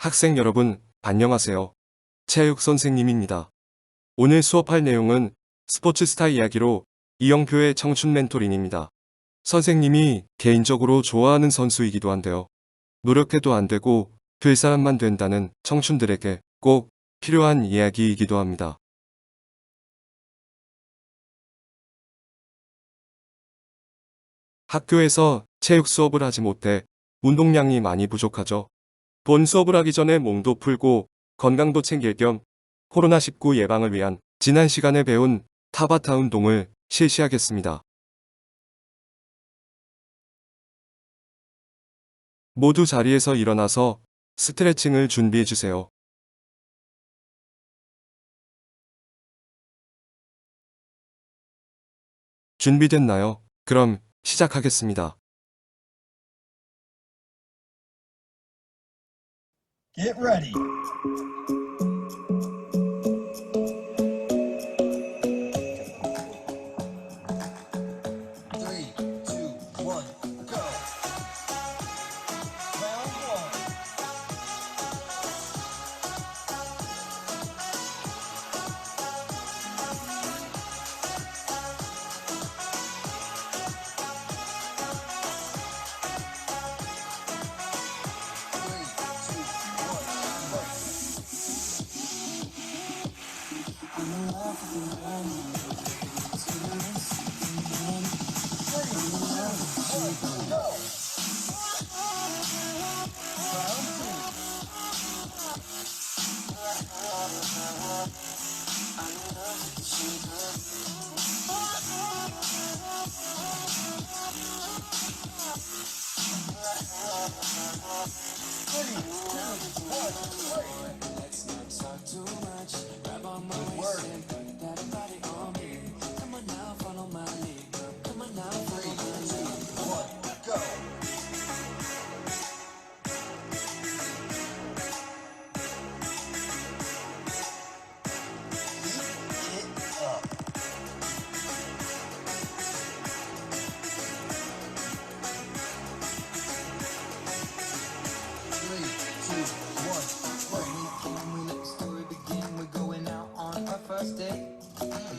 학생 여러분, 안녕하세요. 체육 선생님입니다. 오늘 수업할 내용은 스포츠 스타 이야기로 이영표의 청춘 멘토링입니다. 선생님이 개인적으로 좋아하는 선수이기도 한데요. 노력해도 안 되고 될 사람만 된다는 청춘들에게 꼭 필요한 이야기이기도 합니다. 학교에서 체육 수업을 하지 못해 운동량이 많이 부족하죠. 본 수업을 하기 전에 몸도 풀고 건강도 챙길 겸 코로나19 예방을 위한 지난 시간에 배운 타바타 운동을 실시하겠습니다. 모두 자리에서 일어나서 스트레칭을 준비해 주세요. 준비됐나요? 그럼 시작하겠습니다. Get ready. Three, two, one, go. Round one. Three, two, one, go.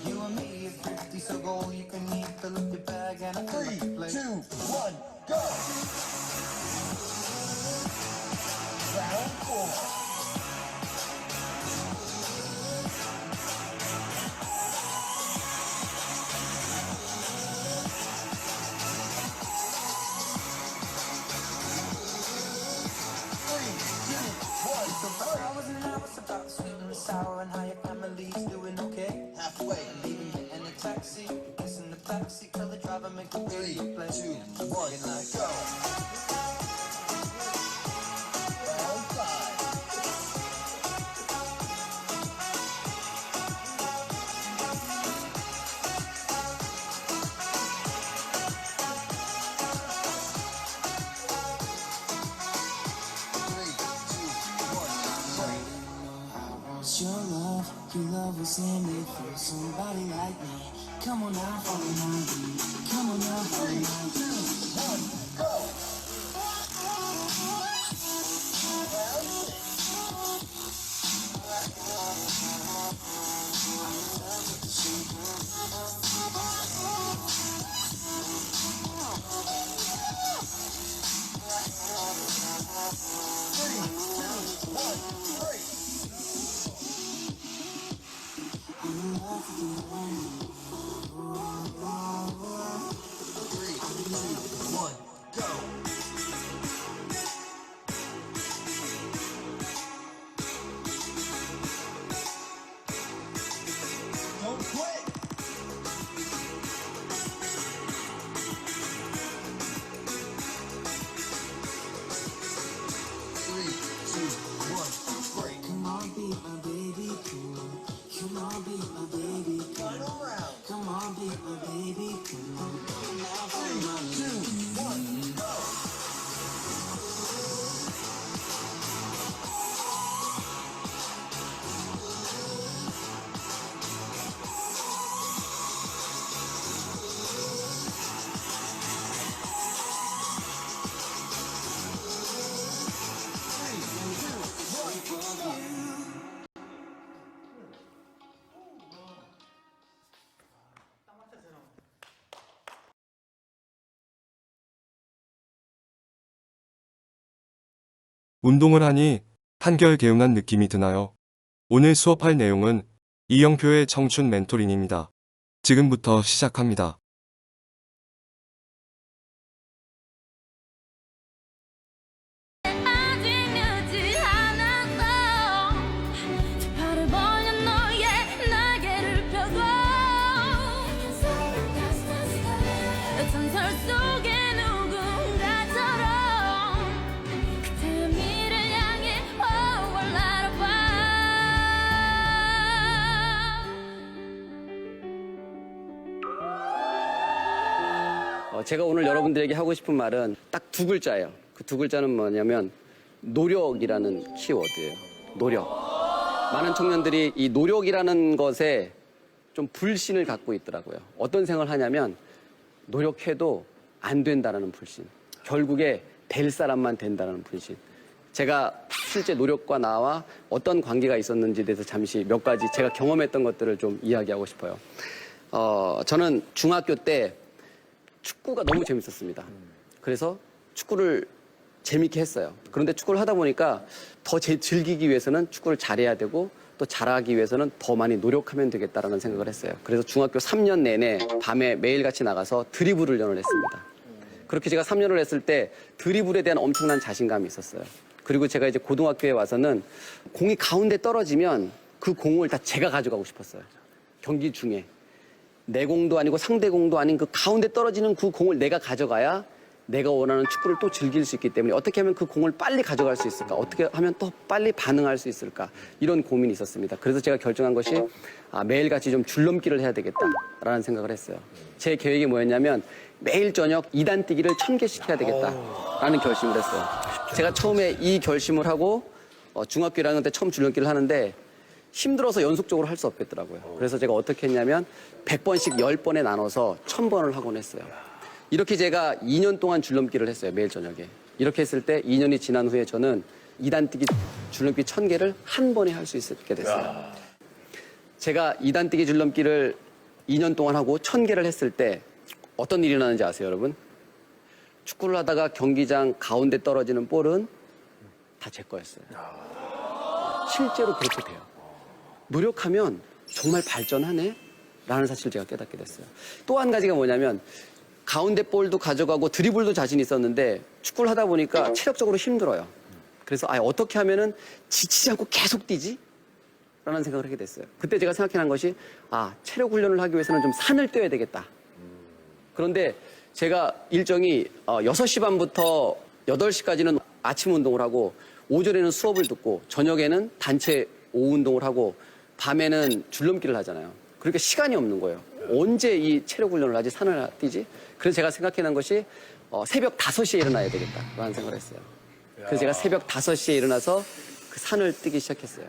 You and me is 50, so go. You can eat, fill up your bag, and I feel like a play. 3, 2, 1, go. Round four. Sour and how your family's doing okay. Halfway, leaving you in a taxi, kissing the backseat, tell the driver make the radio play. 3, 2, 1, like go. Round five. Your love was in me for somebody like me. Come on now, follow my lead. Come on now, follow my lead. Don't quit. Three, two, one, break. Come on, be my baby, come on. Come on, be my baby, come on. Final round. Come on, be my baby, come on. Come on now, follow 3, my lead. 2, 1, go. 운동을 하니 한결 개운한 느낌이 드나요? 오늘 수업할 내용은 이영표의 청춘 멘토링입니다. 지금부터 시작합니다. 아직 늦지 않았어. 팔을 벌려 너의 날개를 펴고 전설 속의 누군가처럼 그대의 미래를 향해 날아봐. 제가 오늘 여러분들에게 하고 싶은 말은 딱 두 글자예요. 그 두 글자는 뭐냐면 노력이라는 키워드예요. 노력. 많은 청년들이 이 노력이라는 것에 좀 불신을 갖고 있더라고요. 어떤 생각을 하냐면 노력해도 안 된다라는 불신. 결국에 될 사람만 된다는 불신. 제가 실제 노력과 나와 어떤 관계가 있었는지에 대해서 잠시 몇 가지 제가 경험했던 것들을 좀 이야기하고 싶어요. 저는 중학교 때 축구가 너무 재밌었습니다. 그래서 축구를 재밌게 했어요. 그런데 축구를 하다 보니까 더 즐기기 위해서는 축구를 잘해야 되고 또 잘하기 위해서는 더 많이 노력하면 되겠다라는 생각을 했어요. 그래서 중학교 3년 내내 밤에 매일같이 나가서 드리블 훈련을 했습니다. 그렇게 제가 3년을 했을 때 드리블에 대한 엄청난 자신감이 있었어요. 그리고 제가 이제 고등학교에 와서는 공이 가운데 떨어지면 그 공을 다 제가 가져가고 싶었어요. 경기 중에. 내 공도 아니고 상대 공도 아닌 그 가운데 떨어지는 그 공을 내가 가져가야 내가 원하는 축구를 또 즐길 수 있기 때문에 어떻게 하면 그 공을 빨리 가져갈 수 있을까? 어떻게 하면 또 빨리 반응할 수 있을까? 이런 고민이 있었습니다. 그래서 제가 결정한 것이 매일같이 좀 줄넘기를 해야 되겠다라는 생각을 했어요. 제 계획이 뭐였냐면 매일 저녁 2단 뛰기를 1000개씩 해야 되겠다라는 결심을 했어요. 제가 처음에 이 결심을 하고 중학교 1학년 때 처음 줄넘기를 하는데 힘들어서 연속적으로 할 수 없겠더라고요. 그래서 제가 어떻게 했냐면 100번씩 10번에 나눠서 1000번을 하곤 했어요. 이렇게 제가 2년 동안 줄넘기를 했어요. 매일 저녁에. 이렇게 했을 때 2년이 지난 후에 저는 2단 뛰기 줄넘기 1000개를 한 번에 할 수 있게 됐어요. 제가 2단 뛰기 줄넘기를 2년 동안 하고 1000개를 했을 때 어떤 일이 일어나는지 아세요, 여러분? 축구를 하다가 경기장 가운데 떨어지는 볼은 다 제 거였어요. 실제로 그렇게 돼요. 노력하면 정말 발전하네? 라는 사실을 제가 깨닫게 됐어요. 또 한 가지가 뭐냐면 가운데 볼도 가져가고 드리블도 자신 있었는데 축구를 하다 보니까 체력적으로 힘들어요. 그래서 어떻게 하면은 지치지 않고 계속 뛰지? 라는 생각을 하게 됐어요. 그때 제가 생각해낸 것이 체력 훈련을 하기 위해서는 좀 산을 뛰어야 되겠다. 그런데 제가 일정이 6시 반부터 8시까지는 아침 운동을 하고 오전에는 수업을 듣고 저녁에는 단체 오후 운동을 하고 밤에는 줄넘기를 하잖아요. 그러니까 시간이 없는 거예요. 언제 이 체력 훈련을 하지? 산을 뛰지? 그래서 제가 생각해낸 것이 새벽 5시에 일어나야 되겠다라는 생각을 했어요. 그래서 제가 새벽 5시에 일어나서 그 산을 뛰기 시작했어요.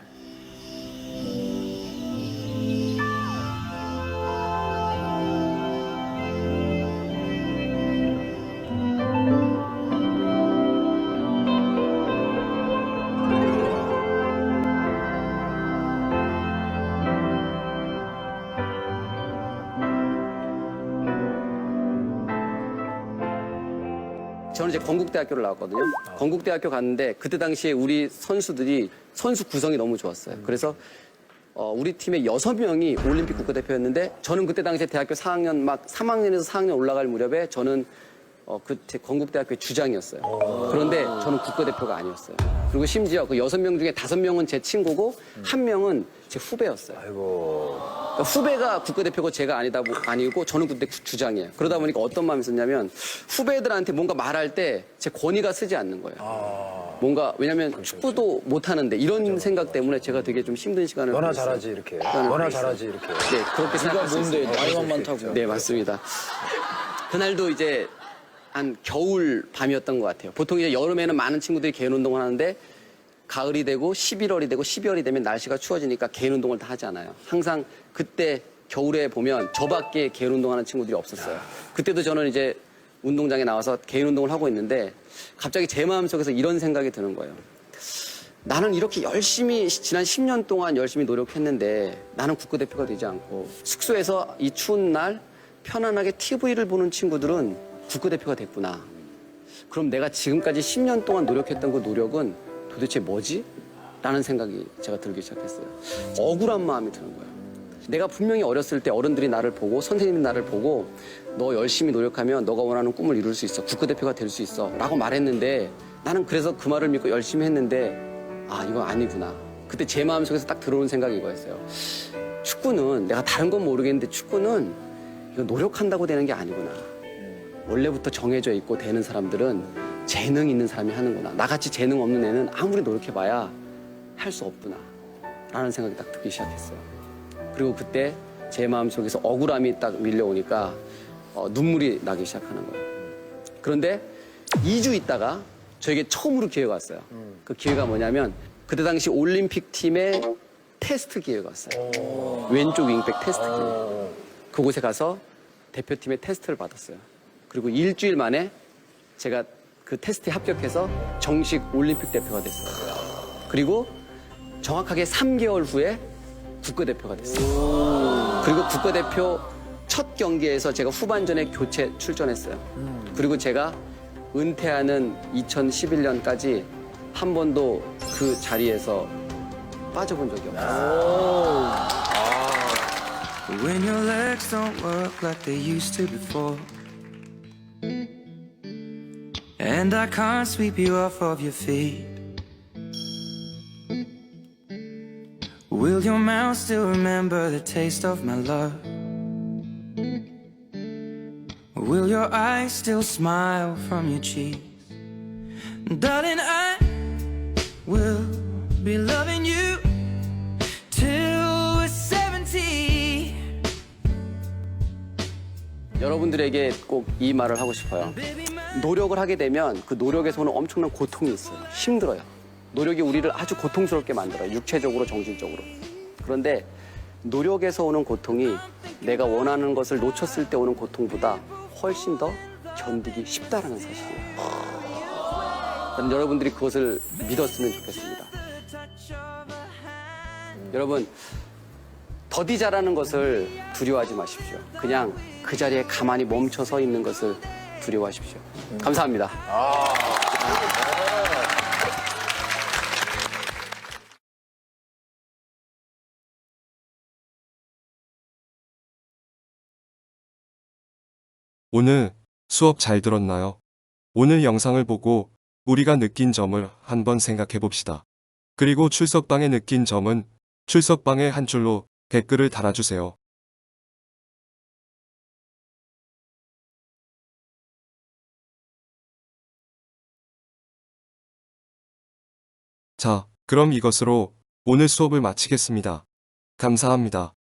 저는 이제 건국대학교를 나왔거든요. 건국대학교 갔는데 그때 당시에 우리 선수들이 선수 구성이 너무 좋았어요. 그래서 우리 팀에 6명이 올림픽 국가대표였는데 저는 그때 당시에 대학교 4학년 막 3학년에서 4학년 올라갈 무렵에 저는 그때 건국대학교의 주장이었어요. 그런데 저는 국가대표가 아니었어요. 그리고 심지어 그 6명 중에 5명은 제 친구고 1명은 제 후배였어요. 그러니까 후배가 국가대표고 제가 아니고 저는 그때 주장이에요. 그러다 보니까 어떤 마음이 있었냐면 후배들한테 뭔가 말할 때 제 권위가 쓰지 않는 거예요. 뭔가 왜냐면 축구도 못하는데 이런 생각 때문에 제가 되게 좀 힘든 시간을 너나 보냈어요. 잘하지 이렇게. 너나 잘하지 이렇게. 네, 그렇게 생각했어요. 나이만 많다고. 네, 맞습니다. 그날도 이제 한 겨울 밤이었던 것 같아요. 보통 이제 여름에는 많은 친구들이 개인 운동을 하는데 가을이 되고 11월이 되고 12월이 되면 날씨가 추워지니까 개인 운동을 다 하지 않아요. 항상 그때 겨울에 보면 저밖에 개인 운동하는 친구들이 없었어요. 그때도 저는 이제 운동장에 나와서 개인 운동을 하고 있는데 갑자기 제 마음속에서 이런 생각이 드는 거예요. 나는 이렇게 열심히 지난 10년 동안 열심히 노력했는데 나는 국가대표가 되지 않고 숙소에서 이 추운 날 편안하게 TV를 보는 친구들은 국가대표가 됐구나. 그럼 내가 지금까지 10년 동안 노력했던 그 노력은 도대체 뭐지? 라는 생각이 제가 들기 시작했어요. 억울한 마음이 드는 거예요. 내가 분명히 어렸을 때 어른들이 나를 보고 선생님이 나를 보고 너 열심히 노력하면 너가 원하는 꿈을 이룰 수 있어. 국가대표가 될 수 있어. 라고 말했는데 나는 그래서 그 말을 믿고 열심히 했는데 아, 이건 아니구나. 그때 제 마음속에서 딱 들어오는 생각이 이거였어요. 축구는 내가 다른 건 모르겠는데 축구는 이거 노력한다고 되는 게 아니구나. 원래부터 정해져 있고 되는 사람들은 재능 있는 사람이 하는구나. 나같이 재능 없는 애는 아무리 노력해봐야 할 수 없구나. 라는 생각이 딱 들기 시작했어요. 그리고 그때 제 마음속에서 억울함이 딱 밀려오니까 눈물이 나기 시작하는 거예요. 그런데 2주 있다가 저에게 처음으로 기회가 왔어요. 그 기회가 뭐냐면 그때 당시 올림픽 팀의 테스트 기회가 왔어요. 왼쪽 윙백 테스트 기회. 그곳에 가서 대표팀의 테스트를 받았어요. 그리고 일주일 만에 제가 그 테스트에 합격해서 정식 올림픽 대표가 됐어요. 그리고 정확하게 3개월 후에 국가대표가 됐어요. 그리고 국가대표 첫 경기에서 제가 후반전에 교체 출전했어요. 그리고 제가 은퇴하는 2011년까지 한 번도 그 자리에서 빠져본 적이 없어요. When your legs don't work like they used to before, and I can't sweep you off of your feet, will your mouth still remember the taste of my love? Will your eyes still smile from your cheeks? Darling, I will be loving you till we're 70. 여러분들에게 꼭 이 말을 하고 싶어요. 노력을 하게 되면 그 노력에서 오는 엄청난 고통이 있어요. 힘들어요. 노력이 우리를 아주 고통스럽게 만들어요. 육체적으로, 정신적으로. 그런데 노력에서 오는 고통이 내가 원하는 것을 놓쳤을 때 오는 고통보다 훨씬 더 견디기 쉽다라는 사실이에요. 저는 여러분들이 그것을 믿었으면 좋겠습니다. 여러분, 더디 잘하는 것을 두려워하지 마십시오. 그냥 그 자리에 가만히 멈춰 서 있는 것을 두려워하십시오. 감사합니다. 오늘 수업 잘 들었나요? 오늘 영상을 보고 우리가 느낀 점을 한번 생각해 봅시다. 그리고 출석방에 느낀 점은 출석방에 한 줄로 댓글을 달아주세요. 자, 그럼 이것으로 오늘 수업을 마치겠습니다. 감사합니다.